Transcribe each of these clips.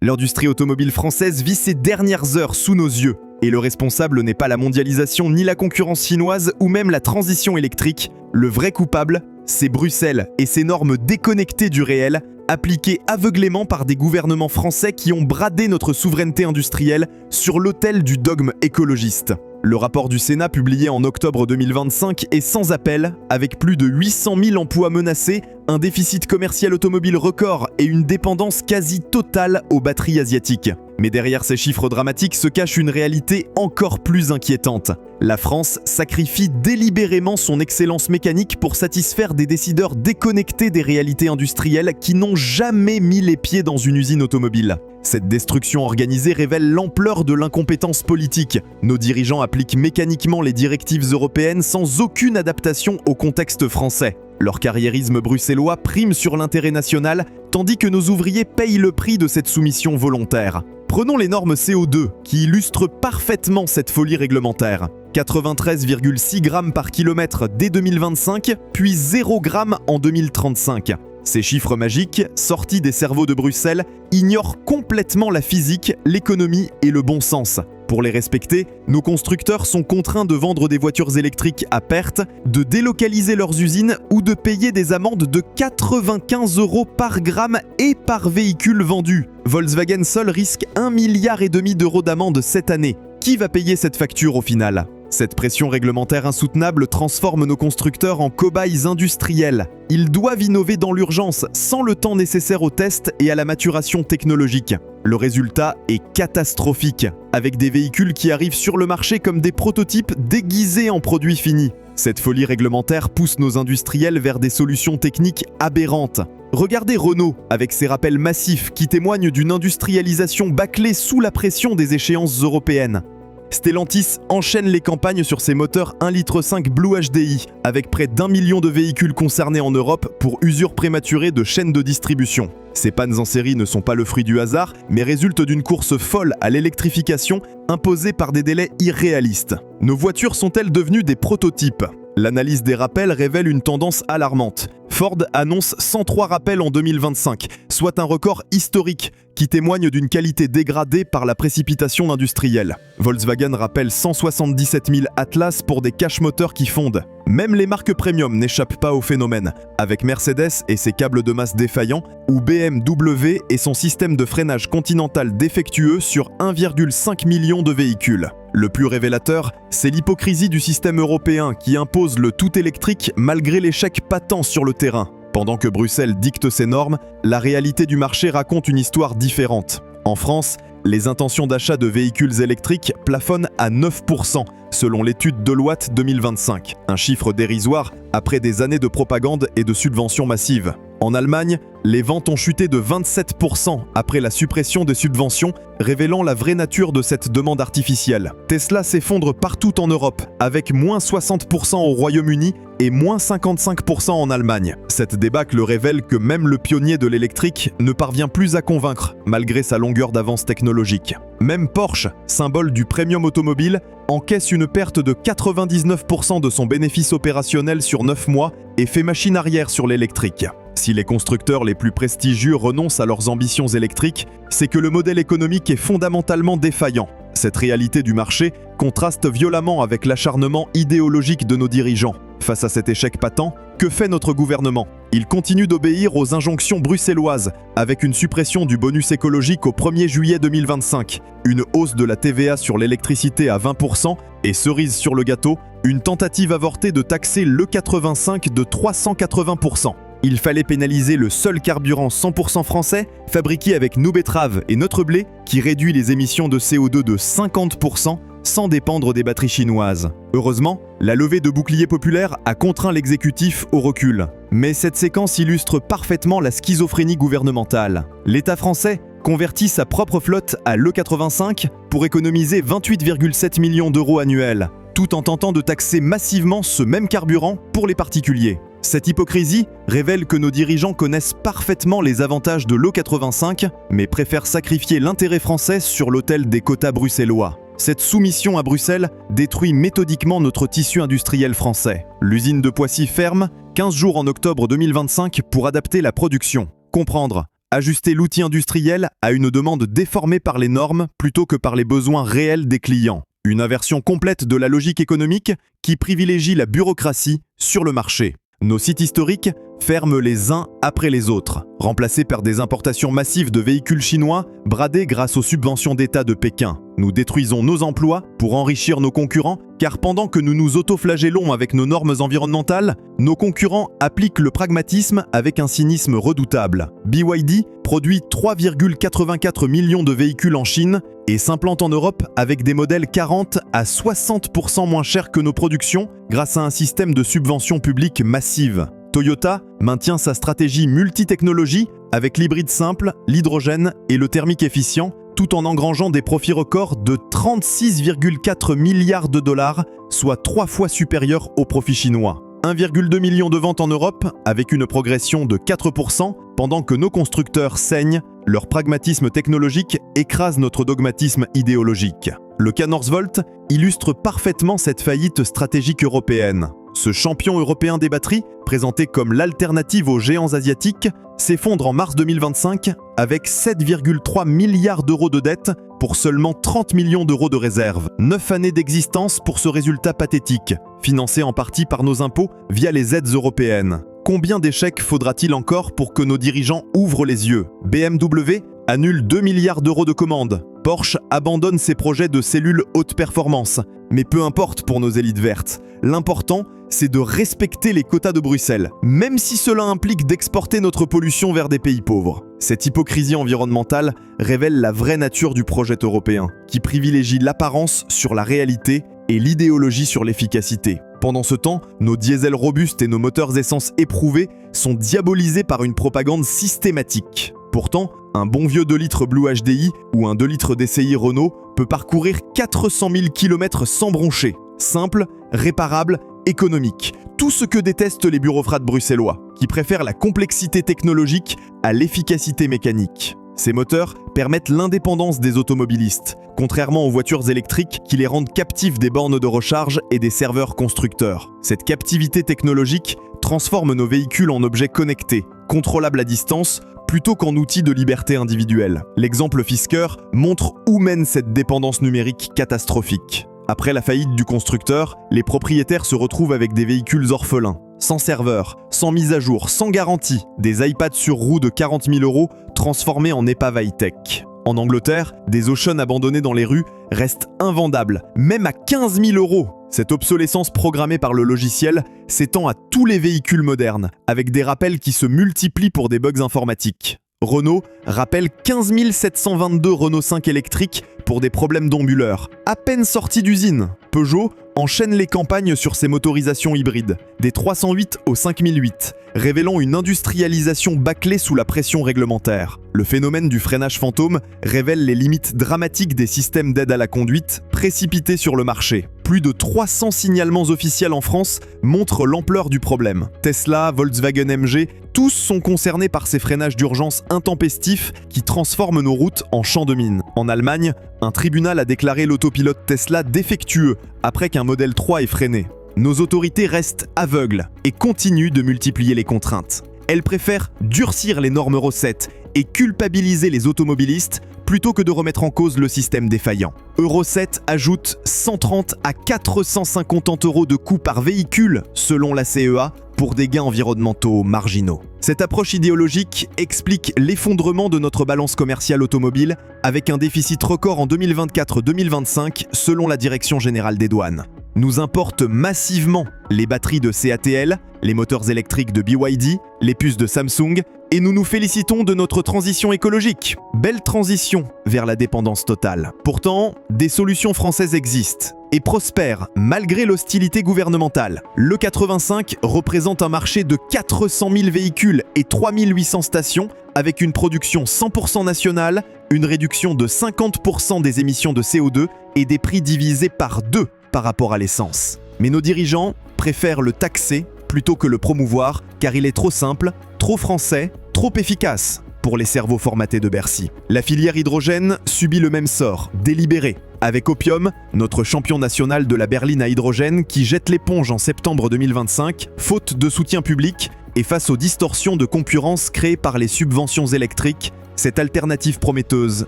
L'industrie automobile française vit ses dernières heures sous nos yeux. Et le responsable n'est pas la mondialisation ni la concurrence chinoise ou même la transition électrique. Le vrai coupable, c'est Bruxelles et ses normes déconnectées du réel, appliquées aveuglément par des gouvernements français qui ont bradé notre souveraineté industrielle sur l'autel du dogme écologiste. Le rapport du Sénat publié en octobre 2025 est sans appel, avec plus de 800 000 emplois menacés, un déficit commercial automobile record et une dépendance quasi totale aux batteries asiatiques. Mais derrière ces chiffres dramatiques se cache une réalité encore plus inquiétante. La France sacrifie délibérément son excellence mécanique pour satisfaire des décideurs déconnectés des réalités industrielles qui n'ont jamais mis les pieds dans une usine automobile. Cette destruction organisée révèle l'ampleur de l'incompétence politique. Nos dirigeants appliquent mécaniquement les directives européennes sans aucune adaptation au contexte français. Leur carriérisme bruxellois prime sur l'intérêt national, tandis que nos ouvriers payent le prix de cette soumission volontaire. Prenons les normes CO2, qui illustrent parfaitement cette folie réglementaire. 93,6 grammes par kilomètre dès 2025, puis 0 grammes en 2035. Ces chiffres magiques, sortis des cerveaux de Bruxelles, ignorent complètement la physique, l'économie et le bon sens. Pour les respecter, nos constructeurs sont contraints de vendre des voitures électriques à perte, de délocaliser leurs usines ou de payer des amendes de 95 € par gramme et par véhicule vendu. Volkswagen seul risque 1,5 milliard d'euros d'amende cette année. Qui va payer cette facture au final ? Cette pression réglementaire insoutenable transforme nos constructeurs en cobayes industriels. Ils doivent innover dans l'urgence, sans le temps nécessaire aux tests et à la maturation technologique. Le résultat est catastrophique, avec des véhicules qui arrivent sur le marché comme des prototypes déguisés en produits finis. Cette folie réglementaire pousse nos industriels vers des solutions techniques aberrantes. Regardez Renault, avec ses rappels massifs qui témoignent d'une industrialisation bâclée sous la pression des échéances européennes. Stellantis enchaîne les campagnes sur ses moteurs 1,5 litre Blue HDI, avec près d'1 million de véhicules concernés en Europe pour usure prématurée de chaînes de distribution. Ces pannes en série ne sont pas le fruit du hasard, mais résultent d'une course folle à l'électrification imposée par des délais irréalistes. Nos voitures sont-elles devenues des prototypes ? L'analyse des rappels révèle une tendance alarmante. Ford annonce 103 rappels en 2025, soit un record historique qui témoigne d'une qualité dégradée par la précipitation industrielle. Volkswagen rappelle 177 000 Atlas pour des cache-moteurs qui fondent. Même les marques premium n'échappent pas au phénomène, avec Mercedes et ses câbles de masse défaillants, ou BMW et son système de freinage continental défectueux sur 1,5 million de véhicules. Le plus révélateur, c'est l'hypocrisie du système européen qui impose le tout électrique malgré l'échec patent sur le terrain. Pendant que Bruxelles dicte ses normes, la réalité du marché raconte une histoire différente. En France, les intentions d'achat de véhicules électriques plafonnent à 9%, selon l'étude Deloitte 2025. Un chiffre dérisoire après des années de propagande et de subventions massives. En Allemagne, les ventes ont chuté de 27% après la suppression des subventions, révélant la vraie nature de cette demande artificielle. Tesla s'effondre partout en Europe, avec moins 60% au Royaume-Uni et moins 55% en Allemagne. Cette débâcle révèle que même le pionnier de l'électrique ne parvient plus à convaincre, malgré sa longueur d'avance technologique. Même Porsche, symbole du premium automobile, encaisse une perte de 99% de son bénéfice opérationnel sur 9 mois et fait machine arrière sur l'électrique. Si les constructeurs les plus prestigieux renoncent à leurs ambitions électriques, c'est que le modèle économique est fondamentalement défaillant. Cette réalité du marché contraste violemment avec l'acharnement idéologique de nos dirigeants. Face à cet échec patent, que fait notre gouvernement ? Il continue d'obéir aux injonctions bruxelloises, avec une suppression du bonus écologique au 1er juillet 2025, une hausse de la TVA sur l'électricité à 20% et cerise sur le gâteau, une tentative avortée de taxer l'E85 de 380%. Il fallait pénaliser le seul carburant 100% français, fabriqué avec nos betteraves et notre blé, qui réduit les émissions de CO2 de 50%, sans dépendre des batteries chinoises. Heureusement, la levée de boucliers populaires a contraint l'exécutif au recul. Mais cette séquence illustre parfaitement la schizophrénie gouvernementale. L'État français convertit sa propre flotte à l'E85 pour économiser 28,7 millions d'euros annuels, tout en tentant de taxer massivement ce même carburant pour les particuliers. Cette hypocrisie révèle que nos dirigeants connaissent parfaitement les avantages de l'E85, mais préfèrent sacrifier l'intérêt français sur l'autel des quotas bruxellois. Cette soumission à Bruxelles détruit méthodiquement notre tissu industriel français. L'usine de Poissy ferme 15 jours en octobre 2025 pour adapter la production. Comprendre, Ajuster l'outil industriel à une demande déformée par les normes plutôt que par les besoins réels des clients. Une inversion complète de la logique économique qui privilégie la bureaucratie sur le marché. Nos sites historiques ferment les uns après les autres, remplacés par des importations massives de véhicules chinois bradés grâce aux subventions d'État de Pékin. Nous détruisons nos emplois pour enrichir nos concurrents, car pendant que nous nous autoflagellons avec nos normes environnementales, nos concurrents appliquent le pragmatisme avec un cynisme redoutable. BYD produit 3,84 millions de véhicules en Chine et s'implante en Europe avec des modèles 40 à 60% moins chers que nos productions grâce à un système de subventions publiques massive. Toyota maintient sa stratégie multitechnologie avec l'hybride simple, l'hydrogène et le thermique efficient, tout en engrangeant des profits records de 36,4 milliards de dollars, soit 3 fois supérieurs aux profits chinois. 1,2 million de ventes en Europe, avec une progression de 4%, pendant que nos constructeurs saignent, leur pragmatisme technologique écrase notre dogmatisme idéologique. Le cas Northvolt illustre parfaitement cette faillite stratégique européenne. Ce champion européen des batteries, présenté comme l'alternative aux géants asiatiques, s'effondre en mars 2025 avec 7,3 milliards d'euros de dettes pour seulement 30 millions d'euros de réserves. 9 années d'existence pour ce résultat pathétique, financé en partie par nos impôts via les aides européennes. Combien d'échecs faudra-t-il encore pour que nos dirigeants ouvrent les yeux? BMW annule 2 milliards d'euros de commandes. Porsche abandonne ses projets de cellules haute performance. Mais peu importe pour nos élites vertes. L'important, c'est de respecter les quotas de Bruxelles, même si cela implique d'exporter notre pollution vers des pays pauvres. Cette hypocrisie environnementale révèle la vraie nature du projet européen, qui privilégie l'apparence sur la réalité et l'idéologie sur l'efficacité. Pendant ce temps, nos diesels robustes et nos moteurs essence éprouvés sont diabolisés par une propagande systématique. Pourtant, un bon vieux 2 litres Blue HDI ou un 2 litres DCI Renault peut parcourir 400 000 km sans broncher. Simple, réparable, économique. Tout ce que détestent les bureaucrates bruxellois, qui préfèrent la complexité technologique à l'efficacité mécanique. Ces moteurs permettent l'indépendance des automobilistes, contrairement aux voitures électriques qui les rendent captifs des bornes de recharge et des serveurs constructeurs. Cette captivité technologique transforme nos véhicules en objets connectés, contrôlables à distance, plutôt qu'en outils de liberté individuelle. L'exemple Fisker montre où mène cette dépendance numérique catastrophique. Après la faillite du constructeur, les propriétaires se retrouvent avec des véhicules orphelins, sans serveur, sans mise à jour, sans garantie, des iPads sur roue de 40 000 € transformés en épaves high-tech. En Angleterre, des Ocean abandonnés dans les rues restent invendables, même à 15 000 €. Cette obsolescence programmée par le logiciel s'étend à tous les véhicules modernes, avec des rappels qui se multiplient pour des bugs informatiques. Renault rappelle 15 722 Renault 5 électriques pour des problèmes d'onduleurs, à peine sortis d'usine. Peugeot enchaîne les campagnes sur ses motorisations hybrides, des 308 au 5008, révélant une industrialisation bâclée sous la pression réglementaire. Le phénomène du freinage fantôme révèle les limites dramatiques des systèmes d'aide à la conduite précipités sur le marché. Plus de 300 signalements officiels en France montrent l'ampleur du problème. Tesla, Volkswagen MG, tous sont concernés par ces freinages d'urgence intempestifs qui transforment nos routes en champs de mine. En Allemagne, un tribunal a déclaré l'autopilote Tesla défectueux après qu'un modèle 3 ait freiné. Nos autorités restent aveugles et continuent de multiplier les contraintes. Elles préfèrent durcir les normes recettes et culpabiliser les automobilistes plutôt que de remettre en cause le système défaillant. Euro 7 ajoute 130 à 450 € de coûts par véhicule selon la CEA pour des gains environnementaux marginaux. Cette approche idéologique explique l'effondrement de notre balance commerciale automobile avec un déficit record en 2024-2025 selon la Direction générale des douanes. Nous importe massivement les batteries de CATL, les moteurs électriques de BYD, les puces de Samsung, et nous nous félicitons de notre transition écologique. Belle transition vers la dépendance totale. Pourtant, des solutions françaises existent et prospèrent malgré l'hostilité gouvernementale. Le 85 représente un marché de 400 000 véhicules et 3800 stations avec une production 100% nationale, une réduction de 50% des émissions de CO2 et des prix divisés par 2 par rapport à l'essence. Mais nos dirigeants préfèrent le taxer plutôt que le promouvoir car il est trop simple, trop français, trop efficace pour les cerveaux formatés de Bercy. La filière hydrogène subit le même sort, délibéré, avec Opium, notre champion national de la berline à hydrogène qui jette l'éponge en septembre 2025, faute de soutien public Et face aux distorsions de concurrence créées par les subventions électriques, cette alternative prometteuse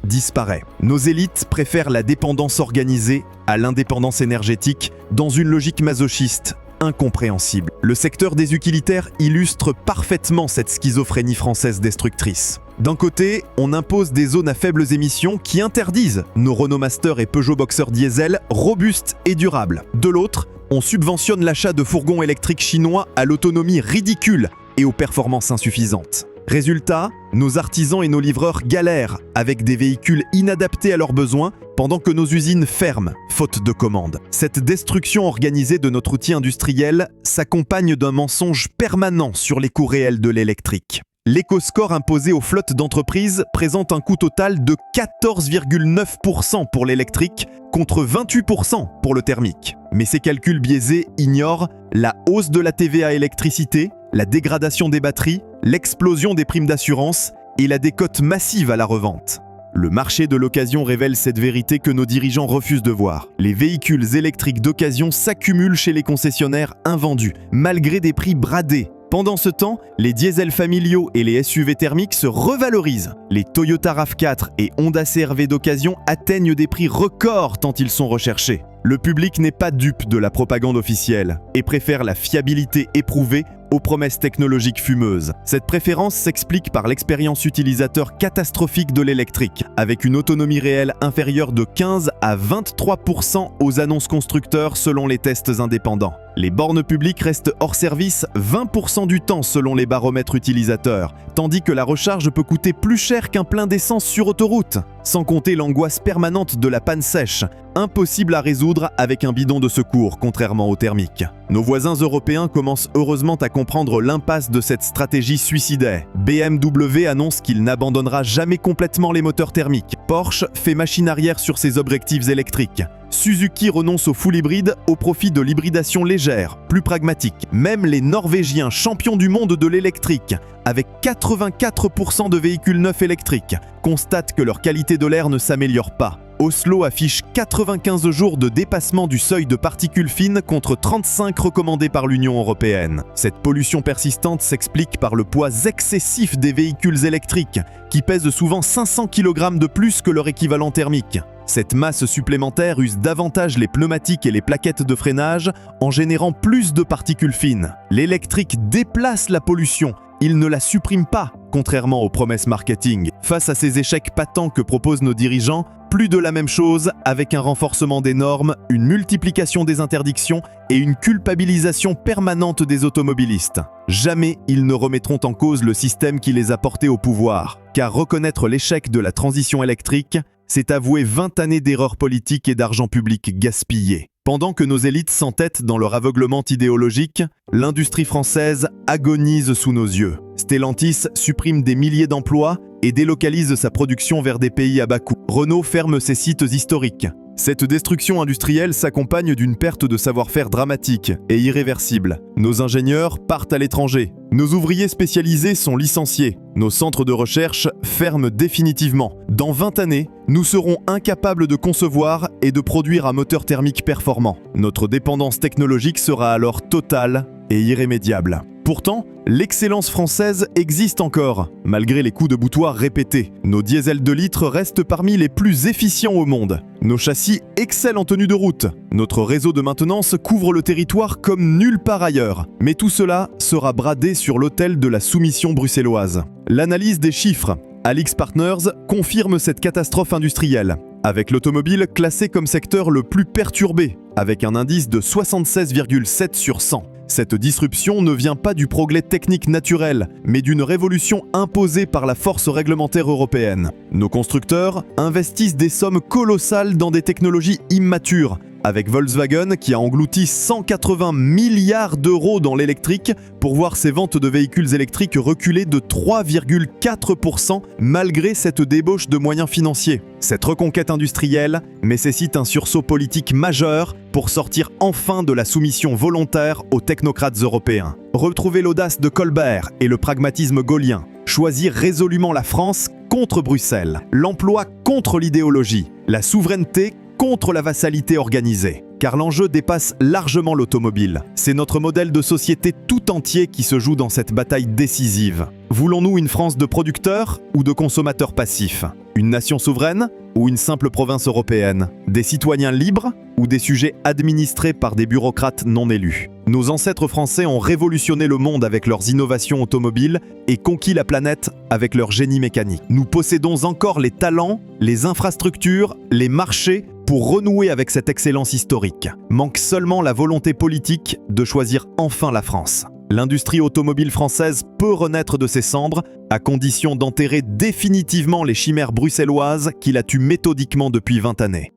disparaît. Nos élites préfèrent la dépendance organisée à l'indépendance énergétique dans une logique masochiste incompréhensible. Le secteur des utilitaires illustre parfaitement cette schizophrénie française destructrice. D'un côté, on impose des zones à faibles émissions qui interdisent nos Renault Master et Peugeot Boxer diesel robustes et durables. De l'autre, on subventionne l'achat de fourgons électriques chinois à l'autonomie ridicule et aux performances insuffisantes. Résultat, nos artisans et nos livreurs galèrent avec des véhicules inadaptés à leurs besoins pendant que nos usines ferment, faute de commandes. Cette destruction organisée de notre outil industriel s'accompagne d'un mensonge permanent sur les coûts réels de l'électrique. L'éco-score imposé aux flottes d'entreprises présente un coût total de 14,9% pour l'électrique contre 28% pour le thermique. Mais ces calculs biaisés ignorent la hausse de la TVA électricité, la dégradation des batteries, l'explosion des primes d'assurance et la décote massive à la revente. Le marché de l'occasion révèle cette vérité que nos dirigeants refusent de voir. Les véhicules électriques d'occasion s'accumulent chez les concessionnaires invendus, malgré des prix bradés. Pendant ce temps, les diesels familiaux et les SUV thermiques se revalorisent. Les Toyota RAV4 et Honda CR-V d'occasion atteignent des prix records tant ils sont recherchés. Le public n'est pas dupe de la propagande officielle et préfère la fiabilité éprouvée aux promesses technologiques fumeuses. Cette préférence s'explique par l'expérience utilisateur catastrophique de l'électrique, avec une autonomie réelle inférieure de 15 à 23% aux annonces constructeurs selon les tests indépendants. Les bornes publiques restent hors service 20% du temps selon les baromètres utilisateurs, tandis que la recharge peut coûter plus cher qu'un plein d'essence sur autoroute. Sans compter l'angoisse permanente de la panne sèche, impossible à résoudre avec un bidon de secours, contrairement au thermique. Nos voisins européens commencent heureusement à comprendre l'impasse de cette stratégie suicidaire. BMW annonce qu'il n'abandonnera jamais complètement les moteurs thermiques. Porsche fait machine arrière sur ses objectifs électriques. Suzuki renonce au full hybride au profit de l'hybridation légère, plus pragmatique. Même les Norvégiens, champions du monde de l'électrique, avec 84% de véhicules neufs électriques, constatent que leur qualité de l'air ne s'améliore pas. Oslo affiche 95 jours de dépassement du seuil de particules fines contre 35 recommandés par l'Union européenne. Cette pollution persistante s'explique par le poids excessif des véhicules électriques, qui pèsent souvent 500 kg de plus que leur équivalent thermique. Cette masse supplémentaire use davantage les pneumatiques et les plaquettes de freinage en générant plus de particules fines. L'électrique déplace la pollution, il ne la supprime pas, contrairement aux promesses marketing. Face à ces échecs patents que proposent nos dirigeants, plus de la même chose avec un renforcement des normes, une multiplication des interdictions et une culpabilisation permanente des automobilistes. Jamais ils ne remettront en cause le système qui les a portés au pouvoir, car reconnaître l'échec de la transition électrique, c'est avouer 20 années d'erreurs politiques et d'argent public gaspillé. Pendant que nos élites s'entêtent dans leur aveuglement idéologique, l'industrie française agonise sous nos yeux. Stellantis supprime des milliers d'emplois et délocalise sa production vers des pays à bas coût. Renault ferme ses sites historiques. Cette destruction industrielle s'accompagne d'une perte de savoir-faire dramatique et irréversible. Nos ingénieurs partent à l'étranger. Nos ouvriers spécialisés sont licenciés. Nos centres de recherche ferment définitivement. Dans 20 années, nous serons incapables de concevoir et de produire un moteur thermique performant. Notre dépendance technologique sera alors totale et irrémédiable. Pourtant, l'excellence française existe encore, malgré les coups de boutoir répétés. Nos diesels de litre restent parmi les plus efficients au monde. Nos châssis excellent en tenue de route. Notre réseau de maintenance couvre le territoire comme nulle part ailleurs. Mais tout cela sera bradé sur l'autel de la soumission bruxelloise. L'analyse des chiffres AlixPartners confirme cette catastrophe industrielle, avec l'automobile classée comme secteur le plus perturbé, avec un indice de 76,7 sur 100. Cette disruption ne vient pas du progrès technique naturel, mais d'une révolution imposée par la force réglementaire européenne. Nos constructeurs investissent des sommes colossales dans des technologies immatures, avec Volkswagen qui a englouti 180 milliards d'euros dans l'électrique pour voir ses ventes de véhicules électriques reculer de 3,4% malgré cette débauche de moyens financiers. Cette reconquête industrielle nécessite un sursaut politique majeur pour sortir enfin de la soumission volontaire aux technocrates européens. Retrouver l'audace de Colbert et le pragmatisme gaullien. Choisir résolument la France contre Bruxelles. L'emploi contre l'idéologie. La souveraineté contre la vassalité organisée. Car l'enjeu dépasse largement l'automobile. C'est notre modèle de société tout entier qui se joue dans cette bataille décisive. Voulons-nous une France de producteurs ou de consommateurs passifs? Une nation souveraine ou une simple province européenne? Des citoyens libres ou des sujets administrés par des bureaucrates non élus? Nos ancêtres français ont révolutionné le monde avec leurs innovations automobiles et conquis la planète avec leur génie mécanique. Nous possédons encore les talents, les infrastructures, les marchés pour renouer avec cette excellence historique. Manque seulement la volonté politique de choisir enfin la France. L'industrie automobile française peut renaître de ses cendres, à condition d'enterrer définitivement les chimères bruxelloises qui la tuent méthodiquement depuis 20 années.